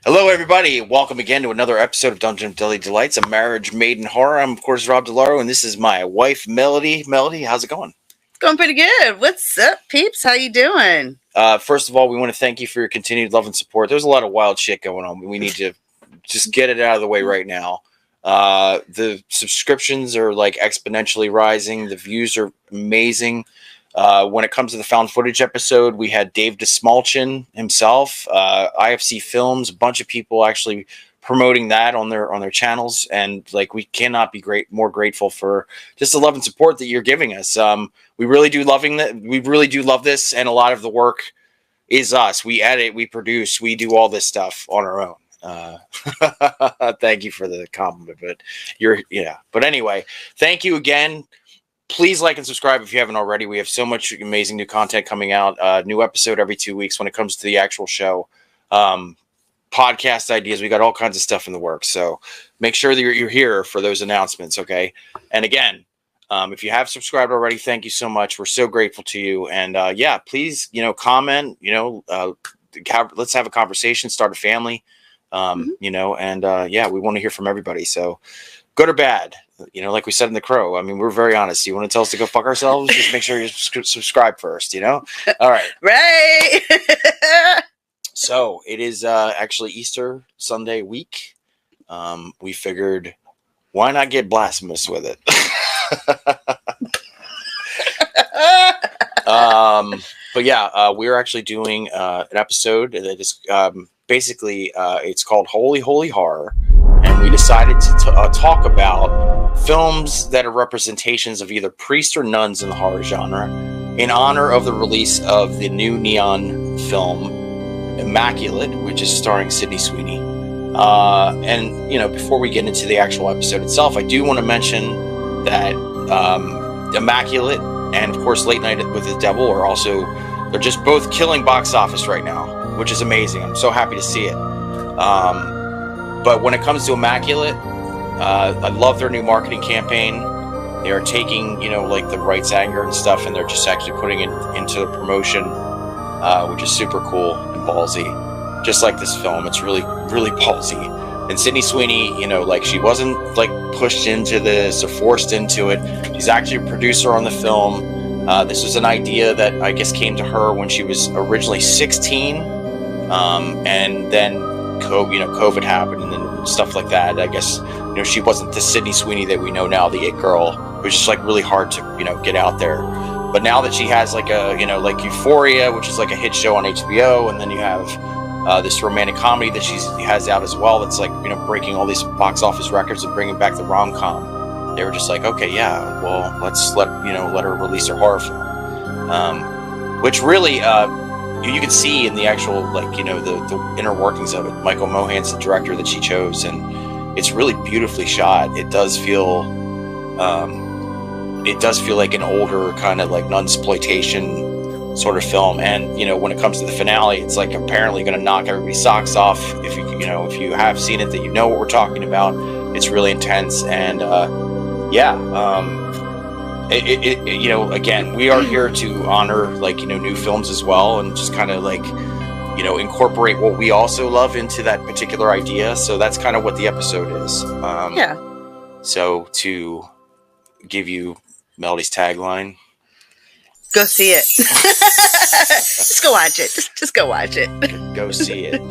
Hello, everybody. Welcome again to another episode of Dungeon Deli Delights, a marriage made in horror. I'm, of course, Rob DiLauro, and this is my wife, Melody. Melody, how's it going? It's going pretty good. What's up, peeps? How you doing? First of all, we want to thank you for your continued love and support. There's a lot of wild shit going on. We need to just get it out of the way right now. The subscriptions are like exponentially rising. The views are amazing. When it comes to the found footage episode, we had Dave DeSmalchin himself, IFC Films, a bunch of people actually promoting that on their channels, and like we cannot be more grateful for just the love and support that you're giving us. We really do love this, and a lot of the work is us. We edit, we produce, we do all this stuff on our own. Thank you for the compliment, but anyway, thank you again. Please like and subscribe if you haven't already. We have so much amazing new content coming out. New episode every 2 weeks when it comes to the actual show. Podcast ideas. We got all kinds of stuff in the works. So make sure that you're here for those announcements, okay? And again, if you have subscribed already, thank you so much. We're so grateful to you. And please, comment, let's have a conversation, start a family, we want to hear from everybody. So good or bad, like we said in The Crow. I mean, we're very honest. You want to tell us to go fuck ourselves? Just make sure you subscribe first, All right. Right. So it is actually Easter Sunday week. We figured, why not get blasphemous with it? We're actually doing an episode that is basically it's called Holy Holy Horror. And we decided to talk about films that are representations of either priests or nuns in the horror genre in honor of the release of the new neon film Immaculate, which is starring Sydney Sweeney. Before we get into the actual episode itself, I do want to mention that Immaculate and, of course, Late Night with the Devil they're just both killing box office right now, which is amazing. I'm so happy to see it. But when it comes to Immaculate, I love their new marketing campaign. They are taking, the rights anger and stuff, and they're just actually putting it into the promotion, which is super cool and ballsy. Just like this film, it's really, really ballsy. And Sydney Sweeney, she wasn't pushed into this or forced into it. She's actually a producer on the film. This was an idea that I guess came to her when she was originally 16, and then COVID happened and then stuff like that. I guess, she wasn't the Sydney Sweeney that we know now, the it girl. It was just really hard to, get out there. But now that she has Euphoria, which is a hit show on HBO, and then you have this romantic comedy that she has out as well that's breaking all these box office records and bringing back the rom-com. They were just okay, yeah, well, let's let her release her horror film. Which really, you can see in the actual, the inner workings of it. Michael Mohan's the director that she chose, and it's really beautifully shot. It does feel like an older kind of nunsploitation sort of film. And, when it comes to the finale, it's apparently going to knock everybody's socks off. If you have seen it, that you know what we're talking about. It's really intense. And, again, we are here to honor new films as well, and just kind of incorporate what we also love into that particular idea. So that's kind of what the episode is. So to give you Melody's tagline, go see it. Just go watch it. Just go watch it. Go see it.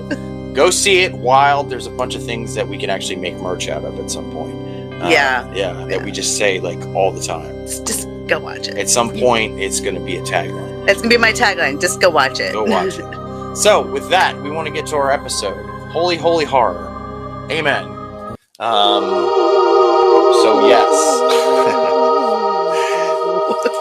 Go see it. Wild. There's a bunch of things that we can actually make merch out of at some point. That we just say all the time. Just go watch it. At some point, it's going to be a tagline. It's going to be my tagline. Just go watch it. Go watch it. So with that, we want to get to our episode. Holy, holy horror. Amen. So yes.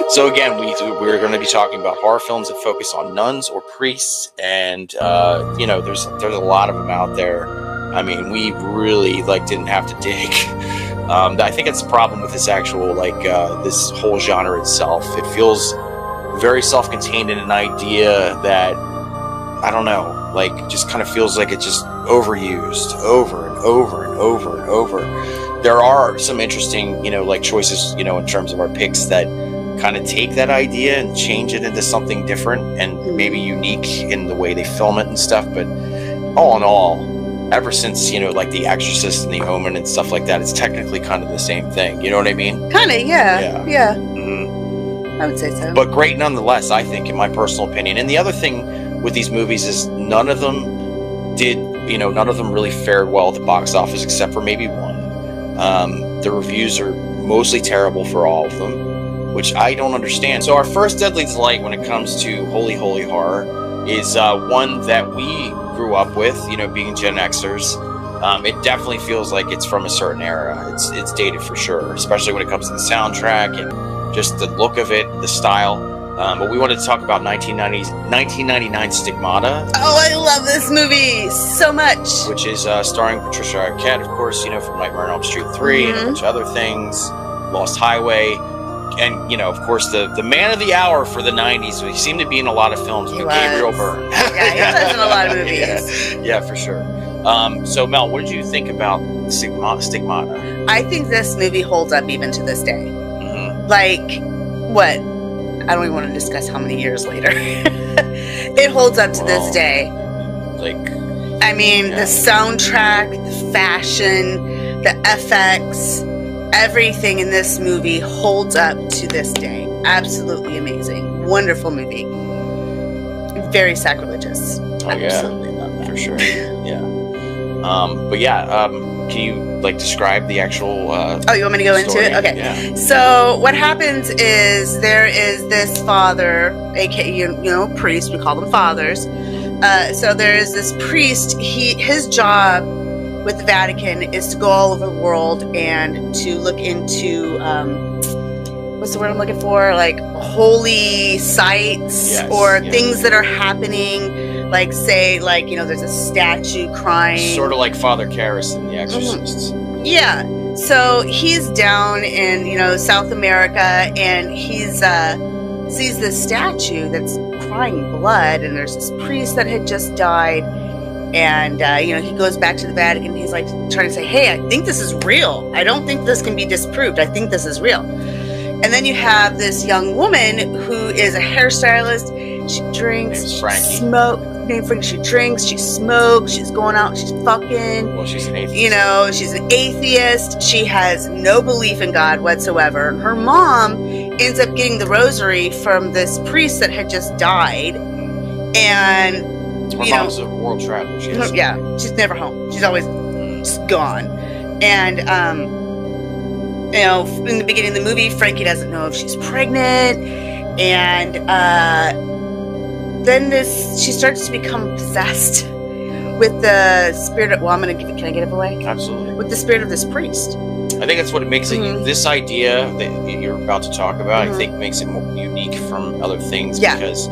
So again, we're going to be talking about horror films that focus on nuns or priests, and there's a lot of them out there. I mean, we really didn't have to dig. I think it's the problem with this actual this whole genre itself. It feels very self-contained in an idea that, I don't know, just kind of feels like it's just overused over and over and over and over. There are some interesting, choices, in terms of our picks that kind of take that idea and change it into something different and maybe unique in the way they film it and stuff. But all in all, ever since, like The Exorcist and The Omen and stuff like that, it's technically kind of the same thing. You know what I mean? Kind of, yeah. Mm-hmm. I would say so. But great nonetheless, I think, in my personal opinion. And the other thing with these movies is none of them really fared well at the box office except for maybe one. The reviews are mostly terrible for all of them, which I don't understand. So our first Deadly Delight when it comes to holy horror is one that we grew up with, being Gen Xers. It definitely feels like it's from a certain era. It's dated for sure, especially when it comes to the soundtrack and just the look of it, the style. But we wanted to talk about 1999 Stigmata. Oh, I love this movie so much. Which is starring Patricia Arquette, of course, from Nightmare on Elm Street 3 and a bunch of other things, Lost Highway. And, of course, the man of the hour for the 90s. He seemed to be in a lot of films, but Gabriel Byrne. Yeah, he was in a lot of movies. Yeah, for sure. So, Mel, what did you think about Stigmata? I think this movie holds up even to this day. Mm-hmm. Like, what? I don't even want to discuss how many years later. It holds up to this day. The soundtrack, the fashion, the FX, everything in this movie holds up to this day. Absolutely amazing. Wonderful movie. Very sacrilegious. Absolutely love that. For sure. Yeah. Can you describe the actual you want me to go story? into it? Okay. Yeah. So what happens is there is this father, aka priest, we call them fathers. So there is this priest, his job with the Vatican is to go all over the world and to look into what's the word I'm looking for? Like holy sites or things that are happening. Like say, there's a statue crying. Sort of like Father Karras in The Exorcist. Mm-hmm. Yeah. So he's down in, South America, and he's sees this statue that's crying blood, and there's this priest that had just died. And, he goes back to the Vatican. He's trying to say, hey, I think this is real. I don't think this can be disproved. I think this is real. And then you have this young woman who is a hairstylist. She drinks, she smokes. Named Frankie. She drinks, she smokes, she's going out, she's fucking. Well, she's an atheist. She's an atheist. She has no belief in God whatsoever. Her mom ends up getting the rosary from this priest that had just died. And her mom's a world traveler. She's never home. She's always just gone. And in the beginning of the movie, Frankie doesn't know if she's pregnant, and then she starts to become possessed with the spirit of, can I give it away? Absolutely. With the spirit of this priest. I think that's what it makes it, this idea that you're about to talk about, I think makes it more unique from other things, because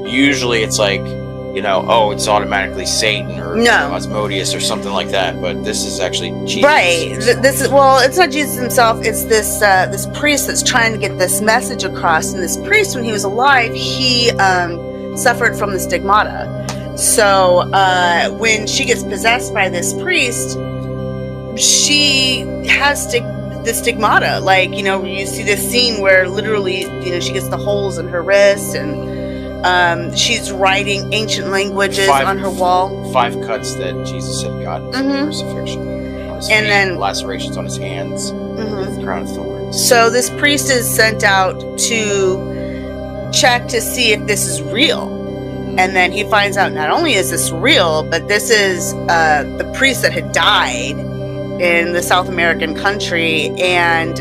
usually it's it's automatically Satan or Asmodeus or something like that, but this is actually Jesus. Right. It's not Jesus himself, it's this priest that's trying to get this message across, and this priest, when he was alive, he suffered from the stigmata. So when she gets possessed by this priest, she has the stigmata. You see this scene where literally, she gets the holes in her wrist, and she's writing ancient languages on her wall. 5 cuts that Jesus had gotten from the crucifixion. On his feet, then lacerations on his hands with the crown of thorns. So this priest is sent out to check to see if this is real. And then he finds out not only is this real, but this is the priest that had died in the South American country. And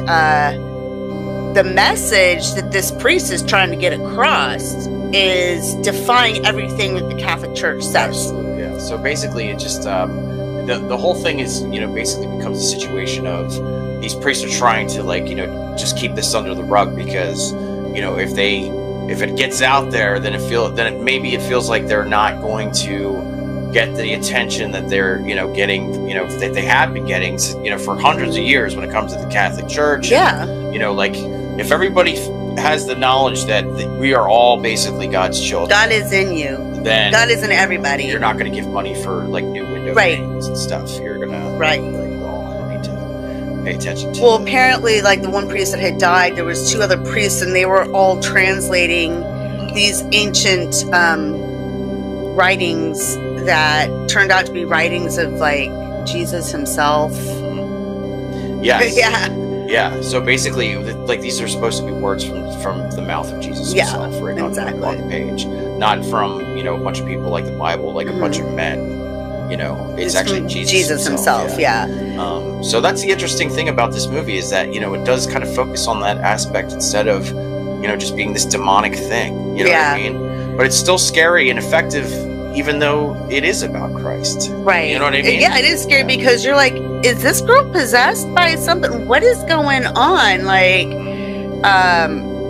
the message that this priest is trying to get across is defying everything that the Catholic Church says. Absolutely, yeah. So basically, it just the whole thing is basically becomes a situation of these priests are trying to just keep this under the rug, because if it gets out there, then it feels like they're not going to get the attention that they're getting that they have been getting for hundreds of years when it comes to the Catholic Church. Yeah. If everybody has the knowledge that we are all basically God's children. God is in you. Then God is in everybody. You're not going to give money for new window panes and stuff. You're going to I don't need to pay attention to. Well, apparently, the one priest that had died, there was 2 other priests, and they were all translating these ancient writings that turned out to be writings of like Jesus himself. Yes. Yeah. Yeah. So basically, like these are supposed to be words from the mouth of Jesus himself, written on the page, not from a bunch of people like the Bible, like a bunch of men. It's actually Jesus himself. Yeah. So that's the interesting thing about this movie is that it does kind of focus on that aspect instead of just being this demonic thing. You know what I mean? But it's still scary and effective, even though it is about Christ. Right. You know what I mean? Yeah, it is scary because you're like, is this girl possessed by something? What is going on? Like,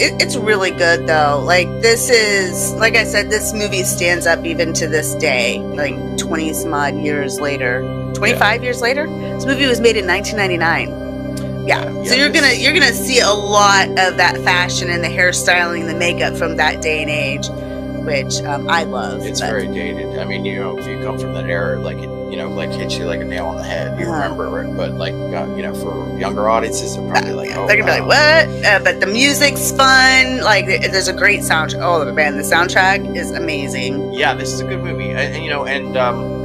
it's really good though. Like, this is, like I said, this movie stands up even to this day, like 20 some odd years later, 25 years later. This movie was made in 1999. Yeah. So you're gonna see a lot of that fashion and the hairstyling, the makeup from that day and age, which I love. It's very dated. I mean, if you come from that era, like it, like hits you like a nail on the head. You remember it, but like for younger audiences, they're probably like, oh, they're gonna be like, what? But the music's fun. Like, there's a great soundtrack. Oh man, the soundtrack is amazing. Yeah, this is a good movie, and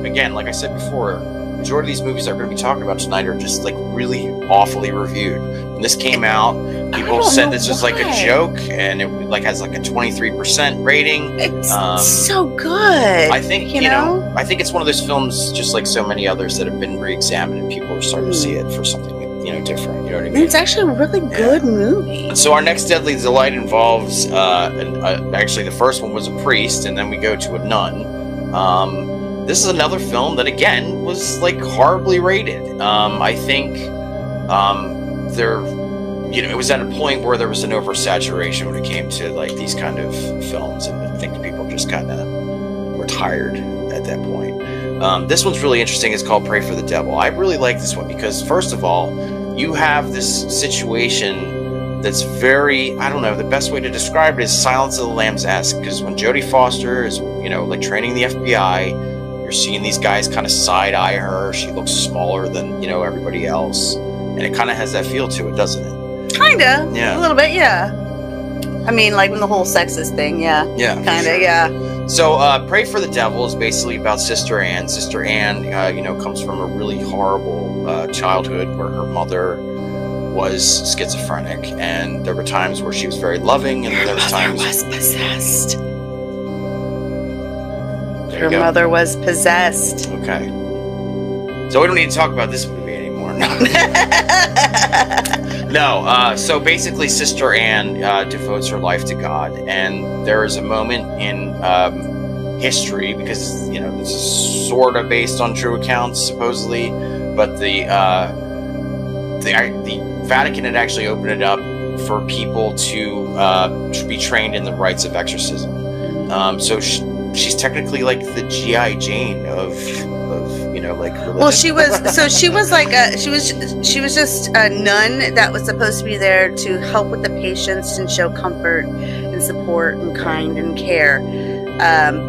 again, like I said before, majority of these movies that we're going to be talking about tonight are just like really awfully reviewed. When this came out, people said this was like a joke, and it like has like a 23% rating. It's so good. I think I think it's one of those films, just like so many others, that have been re-examined, and people are starting to see it for something different. You know what I mean? It's actually a really good movie. So our next Deadly Delight involves actually the first one was a priest, and then we go to a nun. This is another film that, again, was like horribly rated. I think it was at a point where there was an oversaturation when it came to like these kind of films, and I think people just kind of were tired at that point. This one's really interesting. It's called Pray for the Devil. I really like this one because, first of all, you have this situation that's very, I don't know, the best way to describe it is Silence of the Lambs-esque, because when Jodie Foster is, like training the FBI, you're seeing these guys kind of side-eye her. She looks smaller than, everybody else. And it kind of has that feel to it, doesn't it? Kinda. Yeah. A little bit, yeah. I mean, like when the whole sexist thing, yeah. Yeah. Kinda, sure. yeah. So, Pray for the Devil is basically about Sister Anne. Sister Anne, comes from a really horrible childhood where her mother was schizophrenic. And there were times where she was very loving, and there were times... Her mother was possessed. Her mother was possessed. Okay. So we don't need to talk about this movie anymore. No. So basically, Sister Anne devotes her life to God, and there is a moment in history, because this is sort of based on true accounts, supposedly, but the Vatican had actually opened it up for people to be trained in the rites of exorcism. So she's technically like the G.I. Jane of like religion. Well, she was like she was just a nun that was supposed to be there to help with the patients and show comfort and support and kind and care.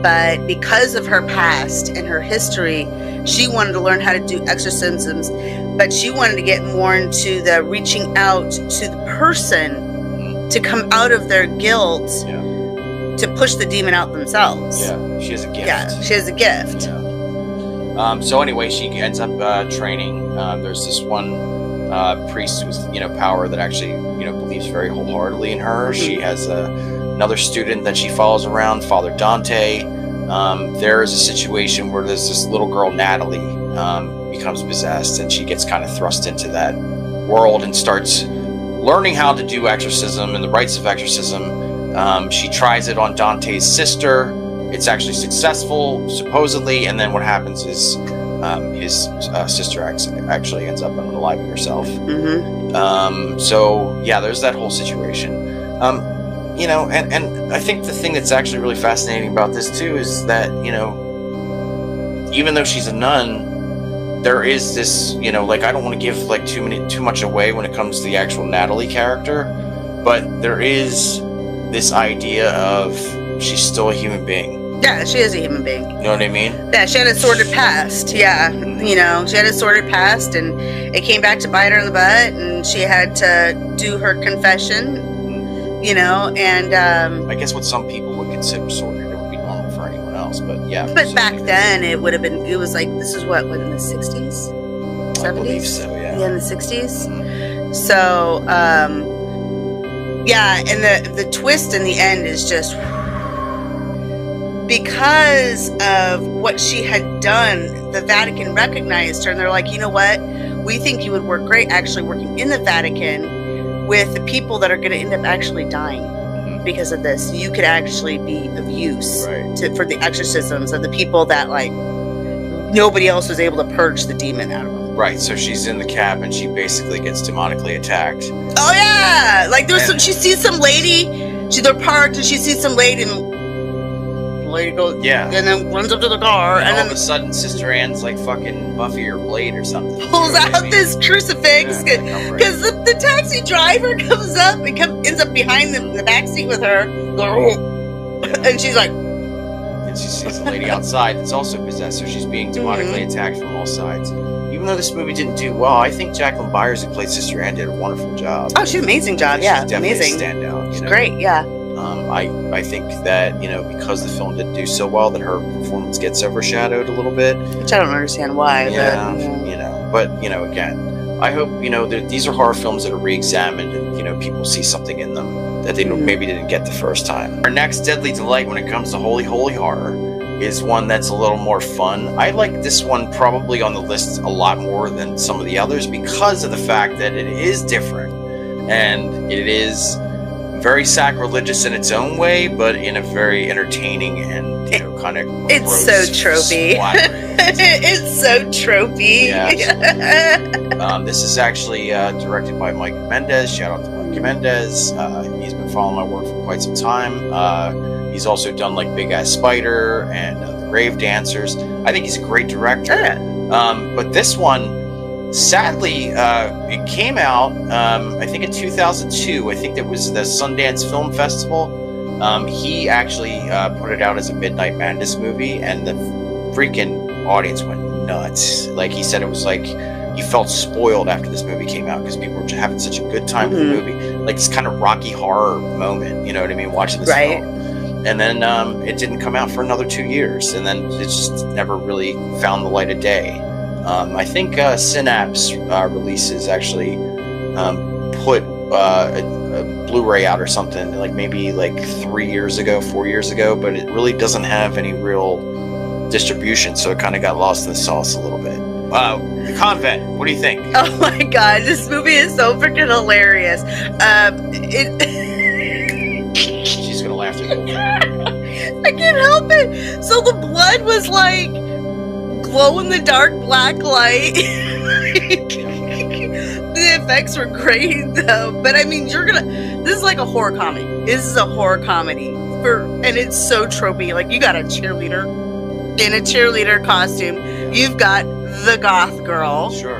But because of her past and her history, she wanted to learn how to do exorcisms, but she wanted to get more into the reaching out to the person to come out of their guilt. Yeah. To push the demon out themselves. Yeah, she has a gift. Yeah, she has a gift. Yeah. So anyway, she ends up training. There's this one priest who's power that actually believes very wholeheartedly in her. Mm-hmm. She has another student that she follows around, Father Dante. There is a situation where there's this little girl, Natalie, becomes possessed, and she gets kind of thrust into that world and starts learning how to do exorcism and the rites of exorcism. She tries it on Dante's sister. It's actually successful, supposedly, and then what happens is his sister actually ends up unaliving herself. Mm-hmm. So yeah, there's that whole situation. And I think the thing that's actually really fascinating about this too is that even though she's a nun, there is this like, I don't want to give like too much away when it comes to the actual Natalie character, but there is this idea of she's still a human being. Yeah, she is a human being. You know what I mean? Yeah, she had a sordid past. Yeah, she had a sordid past, and it came back to bite her in the butt, and she had to do her confession, and... I guess what some people would consider sordid, it would be normal for anyone else. But yeah. But back then, it would have been. It was like this is what in the 60s, 70s. I believe so. Yeah. Yeah, in the 60s. So, yeah, and the twist in the end is just because of what she had done. The Vatican recognized her, and they're like, you know what? We think you would work great actually working in the Vatican with the people that are going to end up actually dying because of this. You could actually be of use for the exorcisms of the people that like nobody else was able to purge the demon out of them. Right, so she's in the cab and she basically gets demonically attacked. Oh yeah, like there's some. She sees some lady. They're parked and she sees some lady and the lady goes. Yeah. And then runs up to the car and all then of a sudden Sister Anne's like fucking Buffy or Blade or something. pulls out this crucifix because the taxi driver comes up and ends up behind them in the back seat with her. And she's like. And she sees a lady outside that's also possessed, so she's being demonically attacked from all sides. Even though this movie didn't do well, I think Jacqueline Byers, who played Sister Anne, did a wonderful job. Oh, she's an amazing job. Yeah, she's definitely amazing. A standout. She's great. Yeah. I think that because the film didn't do so well, that her performance gets overshadowed a little bit. Which I don't understand why. Yeah, but again, I hope that these are horror films that are re-examined and people see something in them that they maybe didn't get the first time. Our next deadly delight when it comes to holy horror is one that's a little more fun. I like this one probably on the list a lot more than some of the others because of the fact that it is different and it is very sacrilegious in its own way, but in a very entertaining and kind of it's so tropey. It's so tropey. Yeah. This is actually directed by Mike Mendez. Shout out to Mike Mendez. He's been following my work for quite some time. He's also done like Big Ass Spider and The Grave Dancers. I think he's a great director. But this one, sadly, it came out, I think in 2002. I think it was the Sundance Film Festival. He actually put it out as a Midnight Madness movie, and the freaking audience went nuts. Like he said, it was like he felt spoiled after this movie came out because people were just having such a good time with the movie. Like this kind of Rocky Horror moment, you know what I mean? Watching this film. And then it didn't come out for another 2 years, and then it just never really found the light of day. I think Synapse releases actually put a Blu-ray out or something, like maybe like 3 years ago, 4 years ago, but it really doesn't have any real distribution, so it kind of got lost in the sauce a little bit. The Convent, what do you think? Oh my god, this movie is so freaking hilarious. She's gonna laugh through the whole thing. I can't help it. So the blood was like glow in the dark black light. The effects were great though. But I mean, this is like a horror comedy. This is a horror comedy and it's so tropey. Like you got a cheerleader in a cheerleader costume. You've got the goth girl. Sure.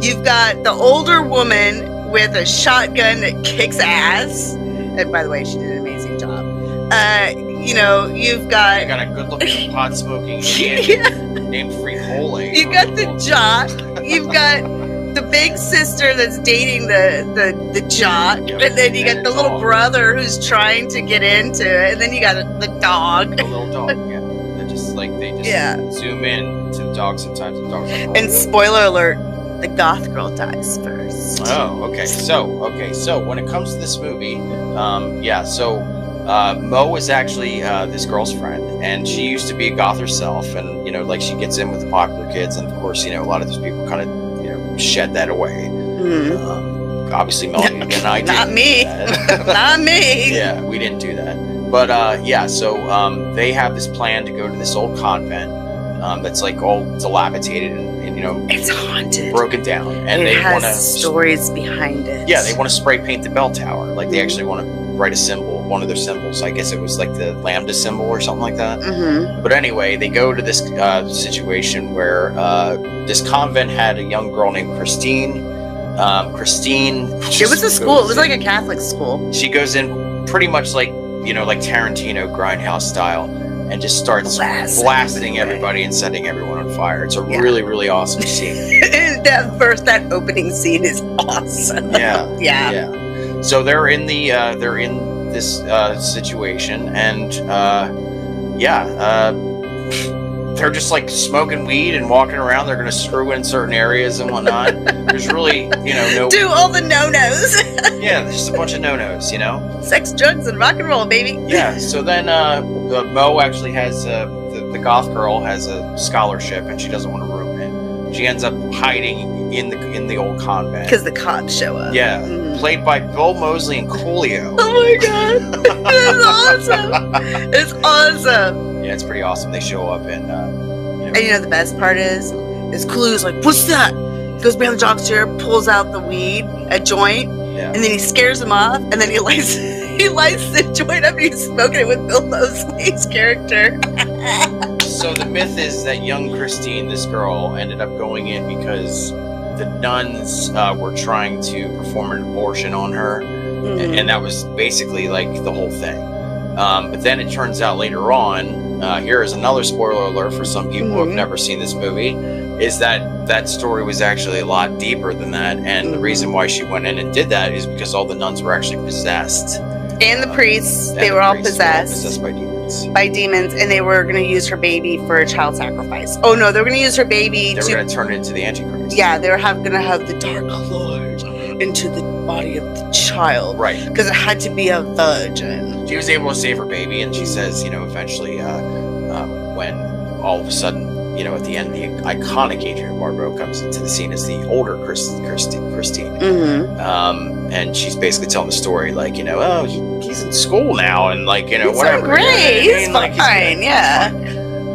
You've got the older woman with a shotgun that kicks ass. And by the way, she did an amazing job. You've got... You got a good-looking, pot-smoking named Free-Hole. You got the jock. You've got the big sister that's dating the jock. And then you got the little brother who's trying to get into it. And then you got the dog. The little dog, yeah. They just zoom in to the dog sometimes. The dog's like, and spoiler alert, the goth girl dies first. Oh, okay. So when it comes to this movie, Mo is actually this girl's friend, and she used to be a goth herself, and she gets in with the popular kids, and of course, a lot of those people kind of shed that away. Obviously, Melody and I didn't. Not me. Not me. Yeah, we didn't do that. But so they have this plan to go to this old convent that's like all dilapidated and it's haunted, broken down, and it they has want to stories behind it. Yeah, they want to spray paint the bell tower. Like they actually want to write a symbol, one of their symbols. I guess it was like the lambda symbol or something like that. But anyway, they go to this situation where this convent had a young girl named Christine. It was a school. It was like a Catholic school. She goes in pretty much like like Tarantino Grindhouse style, and just starts blasting everybody and setting everyone on fire. It's a really, really awesome scene. that opening scene is awesome. Yeah. So they're in this situation, and they're just like smoking weed and walking around. They're going to screw in certain areas and whatnot. There's really, no... Do all the no-nos. Yeah, there's just a bunch of no-nos, Sex, drugs, and rock and roll, baby. Yeah, so then Mo actually has... the goth girl has a scholarship, and she doesn't want to ruin it. She ends up hiding in the old convent. Because the cops show up. Yeah, played by Bill Moseley and Coolio. Oh my god. It's awesome. It's awesome. Yeah, it's pretty awesome. They show up and And the best part is Coolio's like, what's that? He goes behind the jock's chair, pulls out the weed, a joint, and then he scares him off, and then he lights the joint up and he's smoking it with Bill Moseley's character. So the myth is that young Christine, this girl, ended up going in because the nuns were trying to perform an abortion on her, and that was basically like the whole thing. But then it turns out later on, here is another spoiler alert for some people who have never seen this movie, is that story was actually a lot deeper than that, and the reason why she went in and did that is because all the nuns were actually possessed. And the priests, they were all possessed. By demons. By demons, and they were going to use her baby for a child sacrifice. Oh no, they were going to use her baby They were going to turn it into the Antichrist. Yeah, they were going to have the Dark Lord into the body of the child. Right. Because it had to be a virgin. She was able to save her baby, and she says, eventually, when all of a sudden, at the end, the iconic Adrienne Barbeau comes into the scene as the older Christine. And she's basically telling the story, like, he's in school now, and like, he's whatever. So great. He's fine, yeah.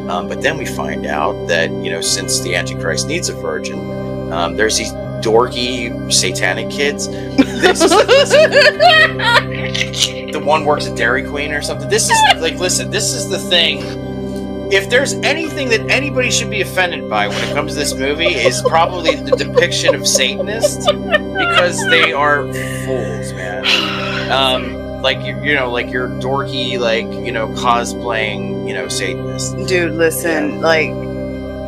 But then we find out that, since the Antichrist needs a virgin, there's these dorky satanic kids. The one works at Dairy Queen or something. This is like, listen, this is the thing. If there's anything that anybody should be offended by when it comes to this movie, is probably the depiction of Satanists, because they are fools, man. Like like your dorky, like cosplaying, Satanist. Dude, listen, like one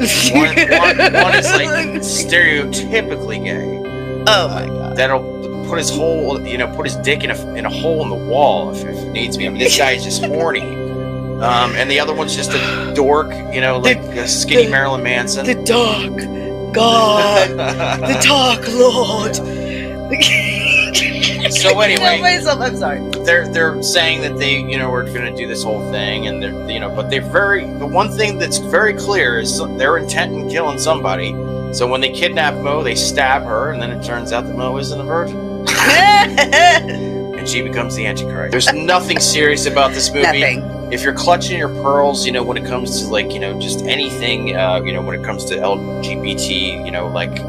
is like stereotypically gay. Oh my god. That'll put his put his dick in a hole in the wall if it needs be. I mean, this guy is just horny. And the other one's just a dork, like a skinny Marilyn Manson. The dark God, the Dark Lord. So anyway, I'm sorry. They're saying that they, are going to do this whole thing, and they're, but the one thing that's very clear is their intent in killing somebody. So when they kidnap Mo, they stab her, and then it turns out that Mo isn't a virgin. And she becomes the Antichrist. There's nothing serious about this movie. Nothing. If you're clutching your pearls, when it comes to like, just anything, when it comes to LGBT, like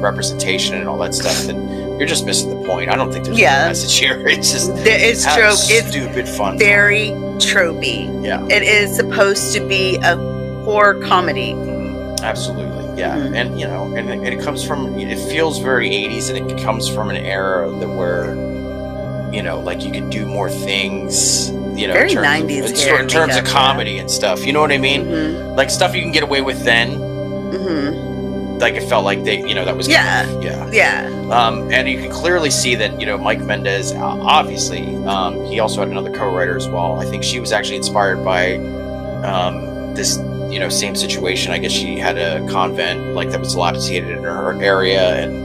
representation and all that stuff, then you're just missing the point. I don't think there's a message here. It's just it's trope. It's stupid fun. Very tropey. Yeah. It is supposed to be a horror comedy. Absolutely. Yeah. And and it comes from, it feels very 80s, and it comes from an era that where like you could do more things, very 90s in terms of comedy and stuff. You know what I mean? Like stuff you can get away with then. Like it felt like they, that was yeah. And you can clearly see that Mike Mendez, obviously, he also had another co-writer as well. I think she was actually inspired by this same situation. I guess she had a convent like that was dilapidated in her area, and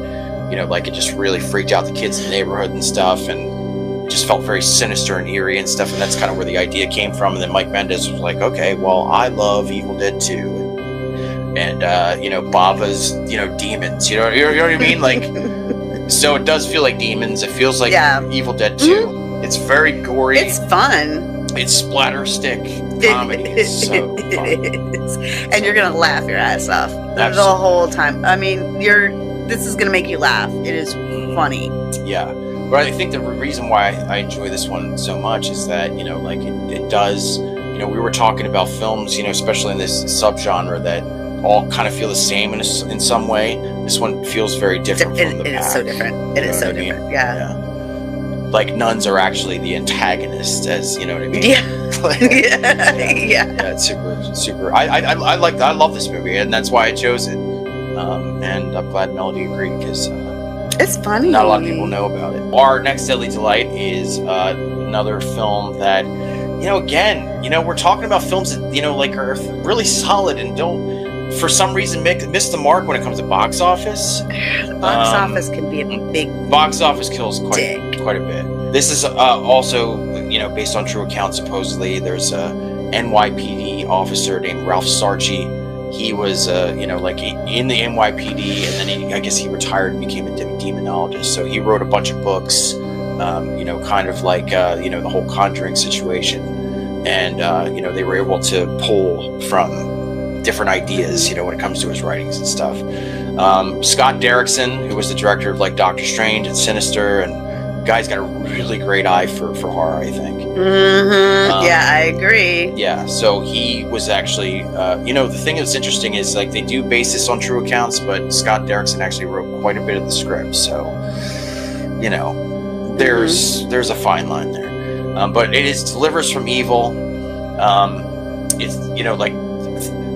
like it just really freaked out the kids in the neighborhood and stuff, and it just felt very sinister and eerie and stuff, and that's kind of where the idea came from. And then Mike Mendez was like, okay, well, I love Evil Dead 2 and Bava's demons, you know what I mean, like so it does feel like demons. It feels like Evil Dead 2. It's very gory, it's fun, it's splatter stick comedy. It's so fun. It is. And you're gonna laugh your ass off the whole time. I mean, this is gonna make you laugh. It is funny. Yeah. But I think the reason why I enjoy this one so much is that, like it does, we were talking about films, especially in this subgenre that all kind of feel the same in some way. This one feels very different from the pack. It is so different. It is so different. Yeah. Like nuns are actually the antagonists, as you know what I mean. Yeah. Yeah. It's super. I love this movie, and that's why I chose it. And I'm glad Melody agreed, because it's funny. Not a lot of people know about it. Our next Deadly Delight is another film that, again, we're talking about films that, like are really solid and don't, for some reason, miss the mark when it comes to box office. The box office can be a big box office kills quite a bit. This is also, based on true accounts. Supposedly, there's a NYPD officer named Ralph Sarchi. He was, in the NYPD, and then I guess he retired and became a demonologist. So he wrote a bunch of books, kind of like, the whole Conjuring situation. And, they were able to pull from different ideas, when it comes to his writings and stuff. Scott Derrickson, who was the director of, like, Doctor Strange and Sinister, and the guy's got a really great eye for horror, I think. Mm-hmm. Yeah, I agree. Yeah, so he was actually, the thing that's interesting is, like, they do base this on true accounts, but Scott Derrickson actually wrote quite a bit of the script, so, there's a fine line there. But it is delivers from evil. It's,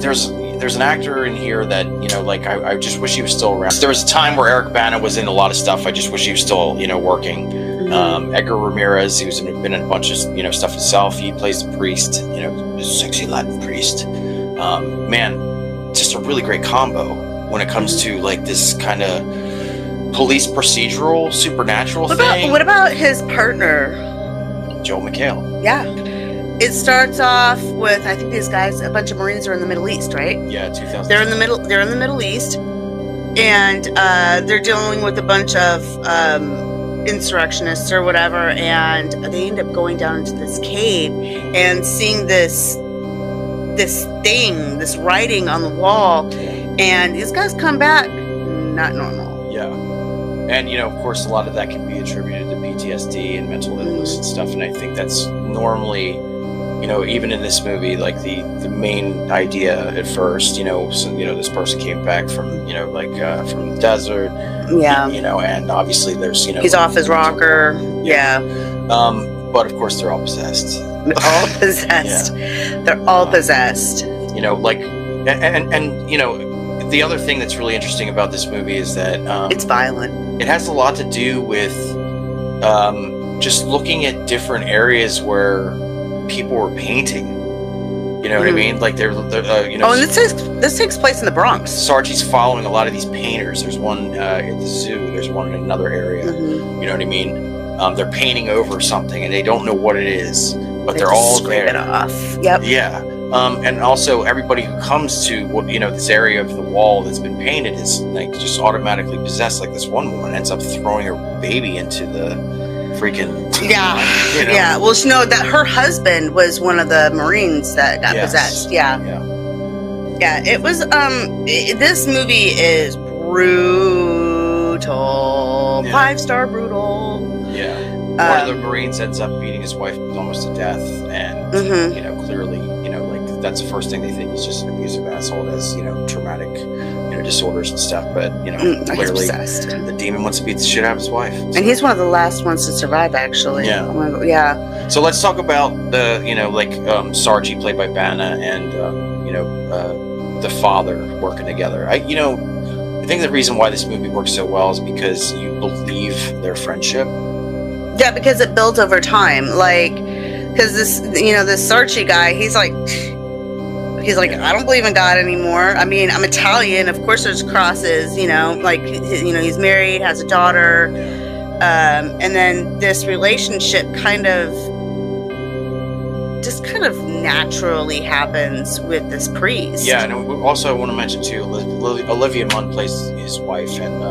there's an actor in here that, I just wish he was still around. There was a time where Eric Bana was in a lot of stuff. I just wish he was still, working. Edgar Ramirez, who's been in a bunch of, stuff himself. He plays the priest, the sexy Latin priest. Man, just a really great combo when it comes to, like, this kind of police procedural, supernatural thing. What about his partner? Joel McHale. Yeah. It starts off with, I think these guys, a bunch of Marines are in the Middle East, right? Yeah, 2000. They're in the Middle East, and they're dealing with a bunch of insurrectionists or whatever, and they end up going down into this cave and seeing this writing on the wall, and these guys come back not normal. Yeah. And, of course, a lot of that can be attributed to PTSD and mental illness and stuff, and I think that's normally, even in this movie, like, the main idea at first, this person came back from, from the desert. Yeah. And obviously there's, he's off his rocker. Yeah. But of course they're all possessed. All possessed. Yeah. They're all possessed. And the other thing that's really interesting about this movie is that it's violent. It has a lot to do with just looking at different areas where people were painting. You know what I mean? Like they're Oh, and this takes place in the Bronx. Sarchi's following a lot of these painters. There's one at the zoo. There's one in another area. You know what I mean? They're painting over something, and they don't know what it is, but they're all scrape there. It off. Yep. Yeah. And also, everybody who comes to this area of the wall that's been painted is like just automatically possessed. Like this one woman ends up throwing her baby into the freaking. Yeah. Yeah. Well, that her husband was one of the Marines that got possessed. Yeah. Yeah. It was. This movie is brutal. Yeah. 5-star brutal. Yeah. One of the Marines ends up beating his wife almost to death, and clearly, that's the first thing they think he's just an abusive asshole that has, traumatic, disorders and stuff. But clearly, the demon wants to beat the shit out of his wife. So. And he's one of the last ones to survive, actually. Yeah. Yeah. So let's talk about the, Sarchi played by Bana and the father working together. I think the reason why this movie works so well is because you believe their friendship. Yeah, because it builds over time. Like, because this Sarchi guy, he's like, I don't believe in God anymore. I mean, I'm Italian. Of course, there's crosses. He's married, has a daughter, and then this relationship kind of naturally happens with this priest. Yeah, and also I want to mention too, Olivia Munn plays his wife, and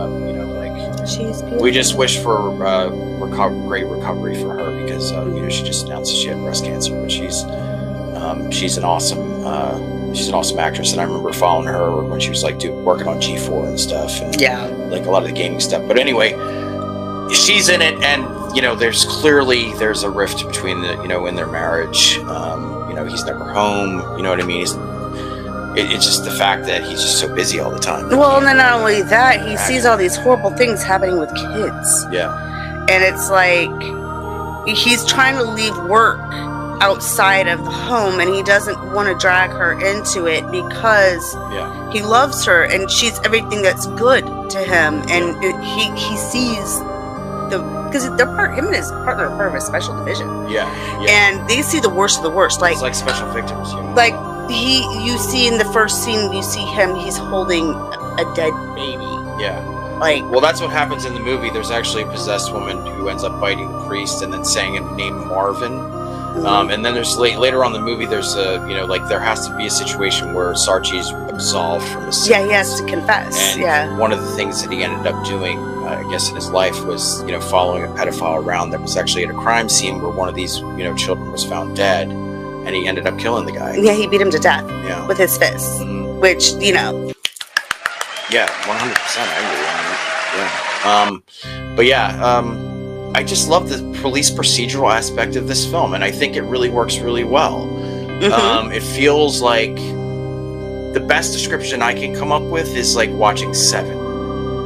she's beautiful. We just wish for great recovery for her because she just announced she had breast cancer, but she's an awesome actress, and I remember following her when she was working on G4 and stuff, and a lot of the gaming stuff. But anyway, she's in it, and there's a rift between in their marriage. He's never home. You know what I mean? It's just the fact that he's just so busy all the time. Well, and then not only that, he sees all these horrible things happening with kids. Yeah. And it's like he's trying to leave work outside of the home, and he doesn't want to drag her into it because he loves her and she's everything that's good to him, and he sees because him and his partner are part of a special division. Yeah. And they see the worst of the worst. Like, it's like special victims. You know? Like, you see in the first scene, you see him, he's holding a dead baby. Yeah. Like, well, that's what happens in the movie. There's actually a possessed woman who ends up biting the priest and then saying a name Marvin. And then there's later on in the movie, there's there has to be a situation where Sarchi's absolved from his sins. Yeah, he has to confess. And one of the things that he ended up doing, I guess, in his life was, following a pedophile around that was actually at a crime scene where one of these, children was found dead, and he ended up killing the guy. Yeah, he beat him to death. Yeah. With his fists, which, Yeah, 100%. I agree. But yeah, I just love the police procedural aspect of this film, and I think it really works really well. It feels like the best description I can come up with is like watching Seven.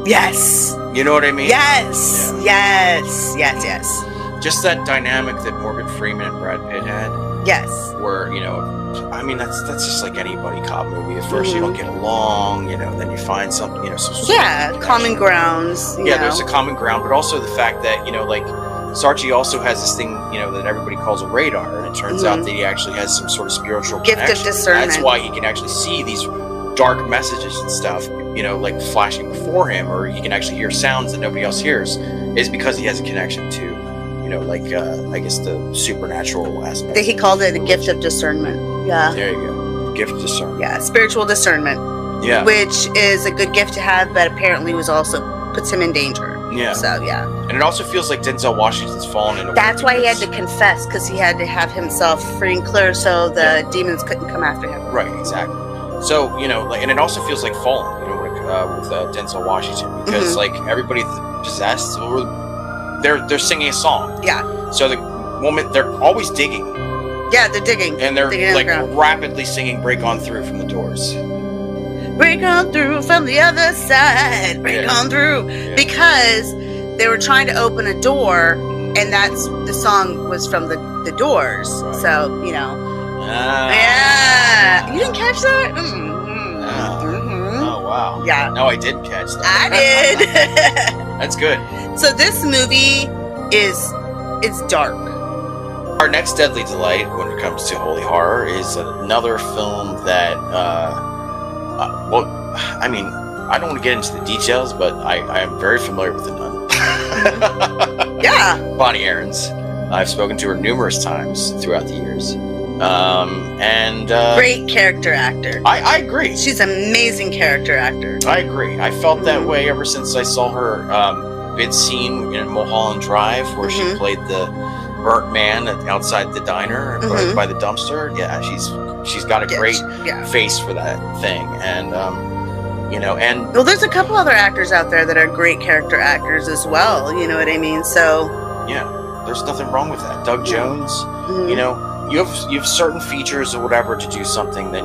Yes. You know what I mean? Yes. Yeah. Yes. Just that dynamic that Morgan Freeman and Brad Pitt had. Yes. Where, that's just like any buddy cop movie. At first you don't get along, then you find something, some common grounds. There's a common ground, but also the fact that, Sarchi also has this thing, that everybody calls a radar, and it turns out that he actually has some sort of spiritual gift connection. of discernment. That's why he can actually see these dark messages and stuff, like flashing before him, or he can actually hear sounds that nobody else hears, is because he has a connection to, I guess the supernatural aspect. He called it a gift of discernment. Yeah. There you go. Gift of discernment. Yeah, spiritual discernment. Yeah. Which is a good gift to have, but apparently puts him in danger. Yeah. So, yeah. And it also feels like Denzel Washington's fallen into. That's why he had to confess, because he had to have himself free and clear so the demons couldn't come after him. Right, exactly. So, and it also feels like Fallen, with Denzel Washington, because everybody possessed, they're singing a song. Yeah. So the woman, they're always digging. Yeah, they're digging. And they're digging rapidly singing "Break On Through" from the Doors. Break on through from the other side. Break on through. Yeah. Because they were trying to open a door, and the song was from the Doors. Right. So, Yeah. You didn't catch that? Oh, wow. Yeah. No, I did catch that. I did. That's good. So this movie it's dark. Our next deadly delight when it comes to holy horror is another film that, I don't want to get into the details, but I am very familiar with The Nun. Yeah. Bonnie Aarons. I've spoken to her numerous times throughout the years. Great character actor. I agree. She's an amazing character actor. I agree. I felt that way ever since I saw her bid scene in Mulholland Drive, where she played the burnt man outside the diner by the dumpster. Yeah, she's got a great face for that thing, and well, there's a couple other actors out there that are great character actors as well. You know what I mean? So yeah, there's nothing wrong with that. Doug Jones, you have certain features or whatever to do something, then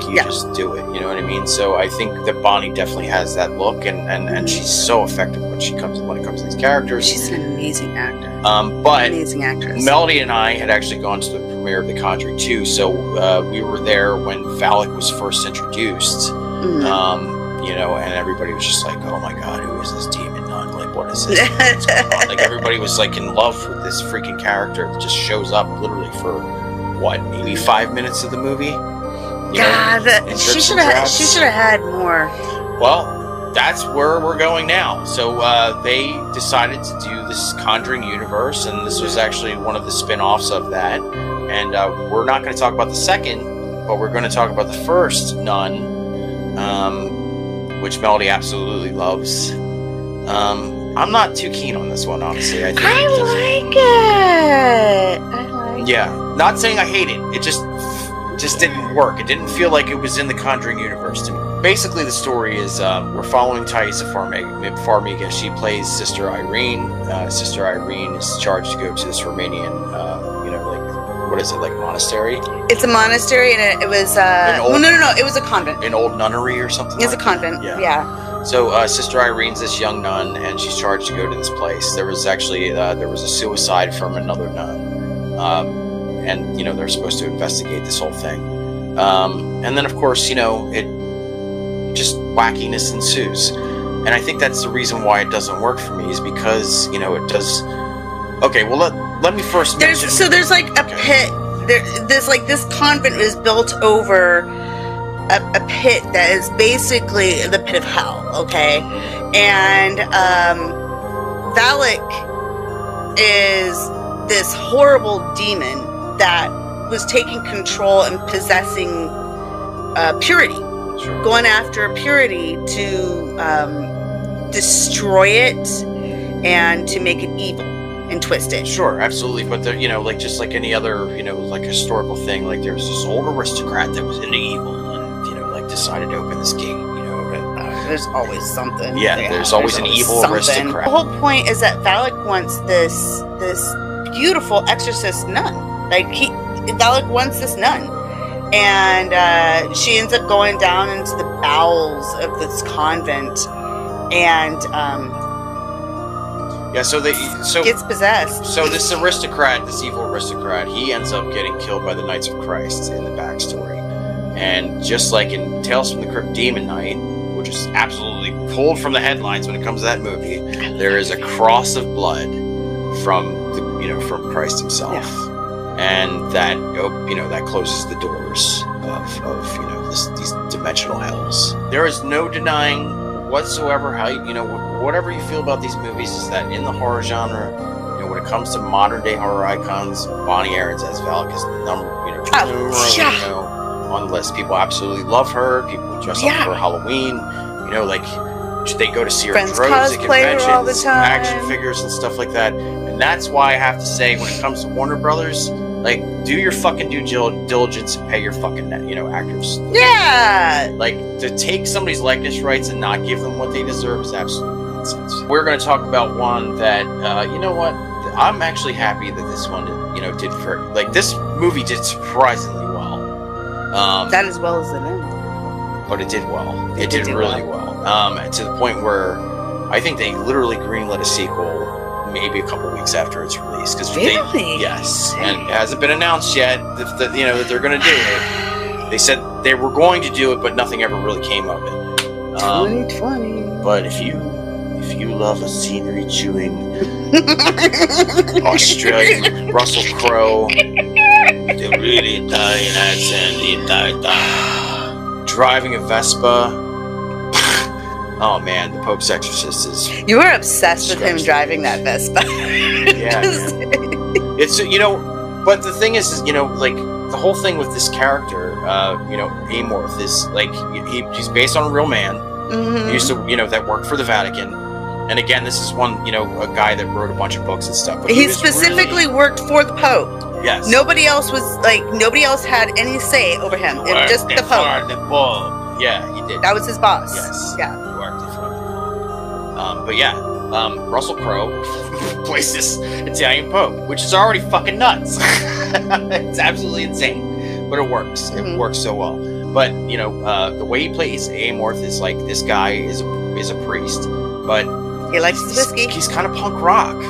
just do it. You know what I mean? So I think that Bonnie definitely has that look, and she's so effective when it comes to these characters. She's an amazing actor. But amazing actress. Melody and I had actually gone to the premiere of The Conjuring 2, so we were there when Valak was first introduced. And everybody was just like, "Oh my God, who is this demon nun? Like, what is this? What's going on?" Like, everybody was like in love with this freaking character that just shows up literally for maybe 5 minutes of the movie. She should have had more. Well, that's where we're going now. So they decided to do this Conjuring universe, and this was actually one of the spin-offs of that. And we're not going to talk about the second, but we're going to talk about the first Nun, which Melody absolutely loves. I'm not too keen on this one, honestly. I like it. Yeah, not saying I hate it. It just didn't work. It didn't feel like it was in the Conjuring universe to me. Basically, the story is we're following Thaisa Farmiga. She plays Sister Irene. Sister Irene is charged to go to this Romanian, what is it, like monastery? It's a monastery, and it was it was a convent. An old nunnery or something. It's a convent. Yeah. So Sister Irene's this young nun, and she's charged to go to this place. There was actually a suicide from another nun, and they're supposed to investigate this whole thing. And then of course it just wackiness ensues, And I think that's the reason why it doesn't work for me, is because, you know, it does... Okay, well, let me first mention... There's like a pit. There's like this convent is built over a pit that is basically the pit of hell, okay? And Valak is this horrible demon that was taking control and possessing purity. Sure. Going after purity to destroy it and to make it evil and twist it. Sure, absolutely. But there, you know, like just like any other, you know, like historical thing, like there's this old aristocrat that was into evil and, you know, like decided to open this gate, you know. There's always something. Yeah, there's always an evil aristocrat. The whole point is that Valak wants this beautiful exorcist nun. Like Valak wants this nun. And she ends up going down into the bowels of this convent and so gets possessed. So this aristocrat, this evil aristocrat, he ends up getting killed by the Knights of Christ in the backstory. And just like in Tales from the Crypt Demon Knight, which is absolutely pulled from the headlines when it comes to that movie, there is a cross of blood from Christ himself. Yeah. And that, you know, that closes the doors of you know, these dimensional hells. There is no denying whatsoever how, you know, whatever you feel about these movies, is that in the horror genre, you know, when it comes to modern day horror icons, Bonnie Aarons as Valak is number on the list. People absolutely love her. People dress up for Halloween. You know, like they go to see her droves at conventions, all the time. action figures and stuff like that. And that's why I have to say, when it comes to Warner Brothers, like, do your fucking due diligence and pay your fucking, you know, actors. Yeah! Like, to take somebody's likeness rights and not give them what they deserve is absolute nonsense. We're going to talk about one that, you know what? I'm actually happy that this one, you know, this movie did surprisingly well. That as well as the end. But it did well. It did really well. To the point where I think they literally greenlit a sequel maybe a couple weeks after its release. Really? Yes. And it hasn't been announced yet that you know, that they're going to do it. They said they were going to do it, but nothing ever really came of it. 2020. But if you love a scenery chewing Australian Russell Crowe, the really Italian accent, driving a Vespa. Oh man, the Pope's Exorcist is... You were obsessed with him driving that Vespa. Yeah. It's, you know, but the thing is, you know, like, the whole thing with this character, you know, Amorth, is, like, he's based on a real man. Mm-hmm. He used to, you know, that worked for the Vatican. And again, this is one, you know, a guy that wrote a bunch of books and stuff. But he specifically worked for the Pope. Yes. Nobody else had any say over him. It was just the Pope. Yeah, he did. That was his boss. Yes. Yeah. But yeah, Russell Crowe plays this Italian Pope, which is already fucking nuts. It's absolutely insane, but it works. Mm-hmm. It works so well. But you know, the way he plays Amorth is like, this guy is a priest, but he likes his whiskey. He's kind of punk rock.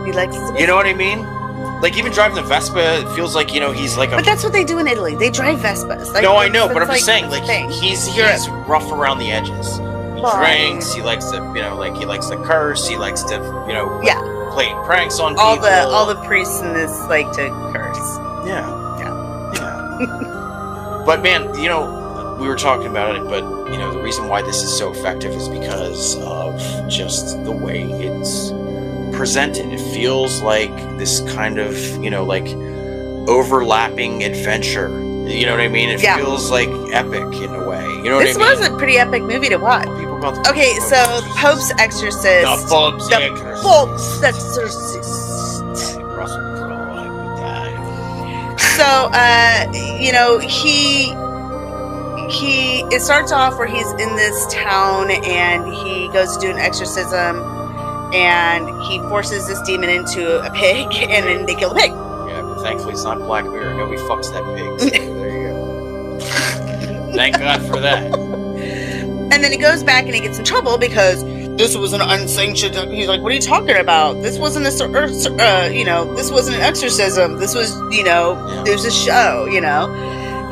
He likes his whiskey. You know what I mean? Like, even driving the Vespa, it feels like, you know, he's like a... But that's what they do in Italy. They drive Vespas. Like, no, I know, but I'm just saying, like, thing. he's rough around the edges. He drinks, he likes to, you know, like, he likes to curse, he likes to, you know, like, play pranks on people. All the priests in this like to curse. Yeah. But man, you know, we were talking about it, but, you know, the reason why this is so effective is because of just the way it's presented. It feels like this kind of, you know, like, overlapping adventure. You know what I mean? It feels like epic in a way. You know what I mean? This was a pretty epic movie to watch. Okay, so the Pope's Exorcist. The Pope's Exorcist. Russell Crowe, I would die. So, you know, it starts off where he's in this town and he goes to do an exorcism and he forces this demon into a pig and then they kill the pig. Yeah, but thankfully it's not Black Mirror. Nobody fucks that pig. So there you go. Thank God for that. And then he goes back and he gets in trouble because this was an unsanctioned... He's like, what are you talking about? This wasn't you know, this wasn't an exorcism. This was, you know, there's a show, you know.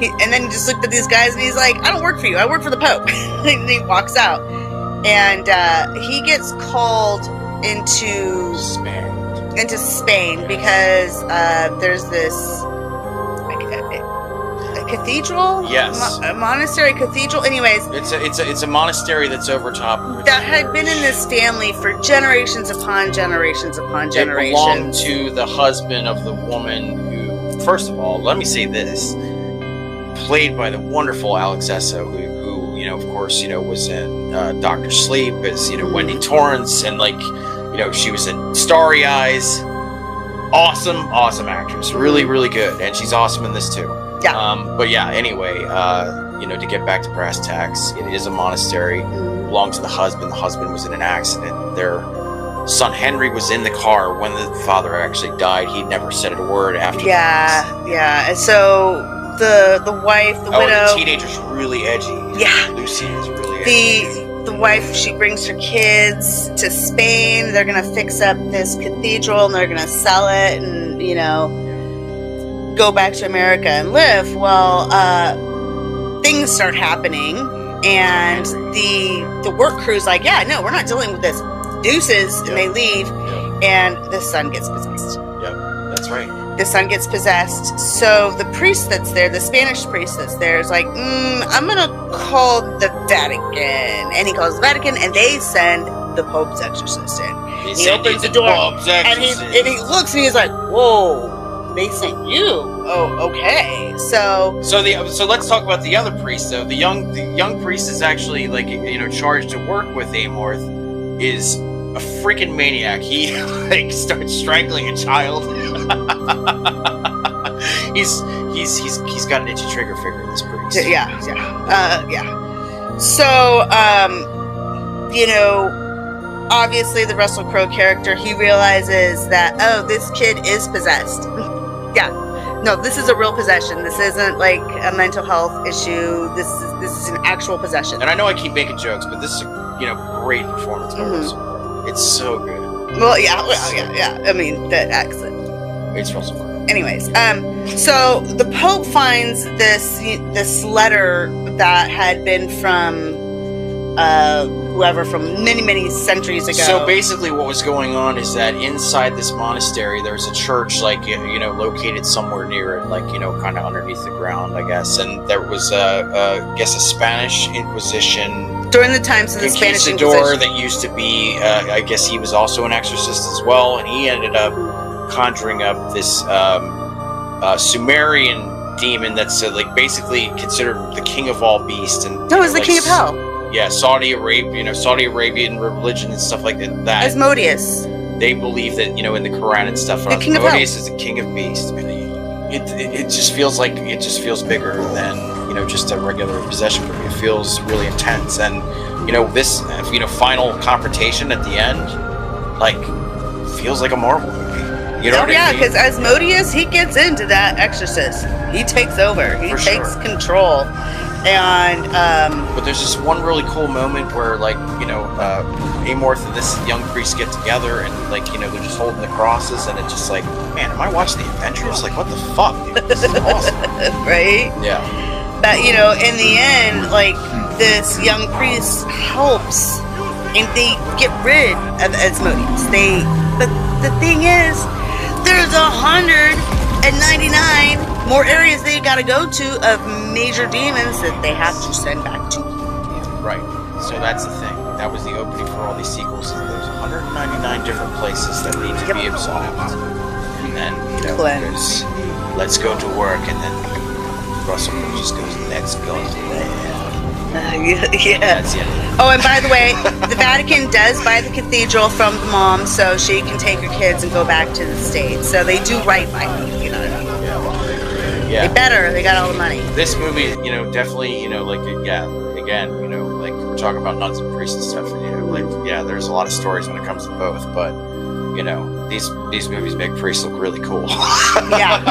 And then he just looked at these guys and he's like, I don't work for you. I work for the Pope. And he walks out. and he gets called into Spain because there's this a cathedral, Yes. a monastery cathedral. Anyways, it's a monastery that's over top of that had been in this family for generations upon generations upon generations. It belonged to the husband of the woman who, first of all, let me say this, played by the wonderful Alex Esso, who of course, was in Dr. Sleep as, Wendy Torrance, and she was in Starry Eyes. Awesome actress. Really, really good. And she's awesome in this too. Yeah. But yeah, anyway, to get back to brass tacks, it is a monastery. Belonged to the husband. The husband was in an accident. Their son Henry was in the car when the father actually died. He never said a word after. Yeah. And so the wife, the widow. The teenager's really edgy. Yeah. Lucy is really edgy. The wife, she brings her kids to Spain. They're going to fix up this cathedral and they're going to sell it and, go back to America and live. Well, things start happening and the work crew's like, yeah, no, we're not dealing with this. Deuces. And they leave and the son gets possessed. Yep, that's right. The son gets possessed. So the priest that's there, the Spanish priest that's there, is like, I'm going to call the Vatican. And he calls the Vatican, and they send the Pope's exorcist in. He opens the door, and he looks, and he's like, whoa, they sent you. Oh, okay. So let's talk about the other priest, though. The young priest is actually, charged to work with Amorth, is a freaking maniac. He starts strangling a child. he's got an itchy trigger finger, this priest. Yeah. So obviously the Russell Crowe character, he realizes that, this kid is possessed. No, this is a real possession. This isn't like a mental health issue. This is an actual possession. And I know I keep making jokes, but this is a great performance by Russell Crowe. It's so good. Well, yeah. I mean, the accent. It's Russell Crowe. Anyways, so the Pope finds this letter that had been from whoever from many centuries ago. So basically, what was going on is that inside this monastery, there's a church, located somewhere near it, kind of underneath the ground, I guess. And there was a Spanish Inquisition. During the times of the Spanish Inquisition. That used to be, I guess he was also an exorcist as well, and he ended up conjuring up this Sumerian demon that's basically considered the king of all beasts. And no, it's the king of hell. Yeah, Saudi Arabian religion and stuff like that. Asmodeus. They believe that, in the Quran and stuff, Asmodeus is the king of beasts. It just feels bigger than, just a regular possession movie. It feels really intense. And, this, final confrontation at the end, feels like a Marvel movie. You know what I mean? Because Asmodeus, he gets into that exorcist. He takes over. He takes control. And but there's just one really cool moment where Amorth and this young priest get together and they're just holding the crosses and it's just man, am I watching the Avengers? What the fuck, dude? This is awesome. Right? Yeah. But in the end, this young priest helps and they get rid of Asmodeus. But the thing is, there's 199 more areas they gotta go to of major demons that they have to send back to. Right. So that's the thing. That was the opening for all these sequels. There's 199 different places that need to be absolved. And then, there's let's go to work, and then Russell Crowe just goes, let's go to That's it. Oh, and by the way, the Vatican does buy the cathedral from the mom so she can take her kids and go back to the States. So they do right by them, you know what I mean? Yeah. They got all the money. This movie, definitely, again, we're talking about nuns and priests and stuff, and, there's a lot of stories when it comes to both, but, these movies make priests look really cool. Yeah.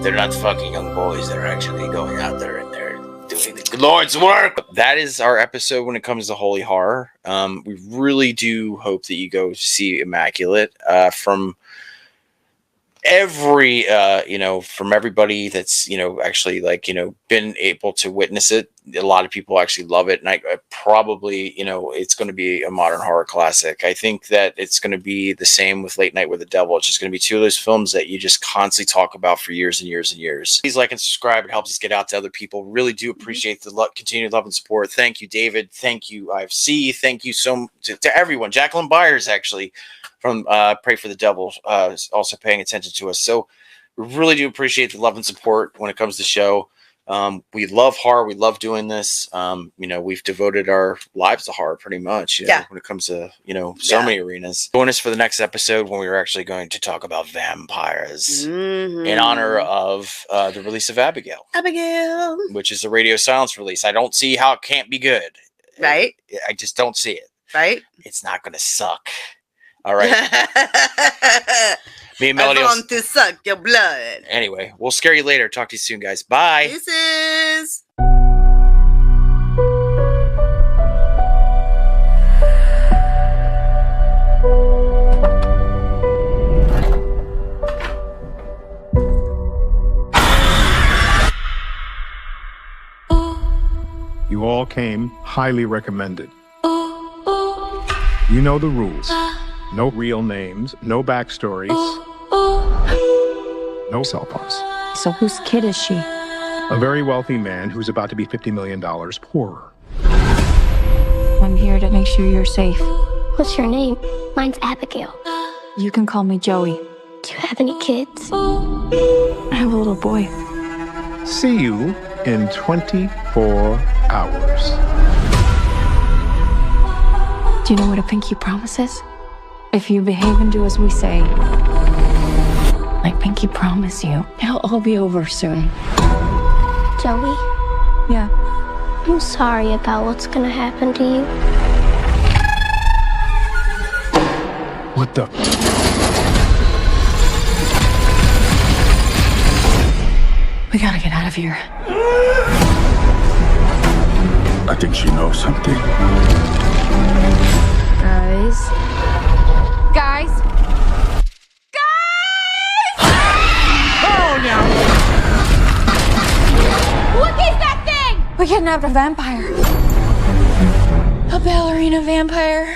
They're not fucking young boys, they're actually going out there and they're doing the Lord's work. That is our episode when it comes to holy horror. We really do hope that you go to see Immaculate, from every from everybody that's actually been able to witness it. a lot of people actually love it, and I probably, it's going to be a modern horror classic. I think that it's going to be the same with Late Night with the Devil. It's just going to be two of those films that you just constantly talk about for years and years and years. Please like and subscribe. It helps us get out to other people. Really do appreciate the continued love and support. Thank you, David. Thank you, IFC. Thank you to everyone. Jacqueline Byers, actually, from Pray for the Devil, is also paying attention to us. So we really do appreciate the love and support when it comes to the show. We love horror. We love doing this. We've devoted our lives to horror pretty much, when it comes to, so many arenas. Join us for the next episode when we are actually going to talk about vampires in honor of the release of Abigail, which is a Radio Silence release. I don't see how it can't be good. Right. I just don't see it. Right. It's not going to suck. All right. Me and Melody. I want to suck your blood. Anyway, we'll scare you later. Talk to you soon, guys. Bye. Deuces. You all came highly recommended. You know the rules. No real names, no backstories, no cell phones. So whose kid is she? A very wealthy man who's about to be $50 million poorer. I'm here to make sure you're safe. What's your name? Mine's Abigail. You can call me Joey. Do you have any kids? I have a little boy. See you in 24 hours. Do you know what a pinky promise is? If you behave and do as we say, I pinky promise you, it'll all be over soon. Joey? Yeah. I'm sorry about what's gonna happen to you. What the? We gotta get out of here. I think she knows something. Guys? Oh, no! Look at that thing! We kidnapped a vampire. A ballerina vampire.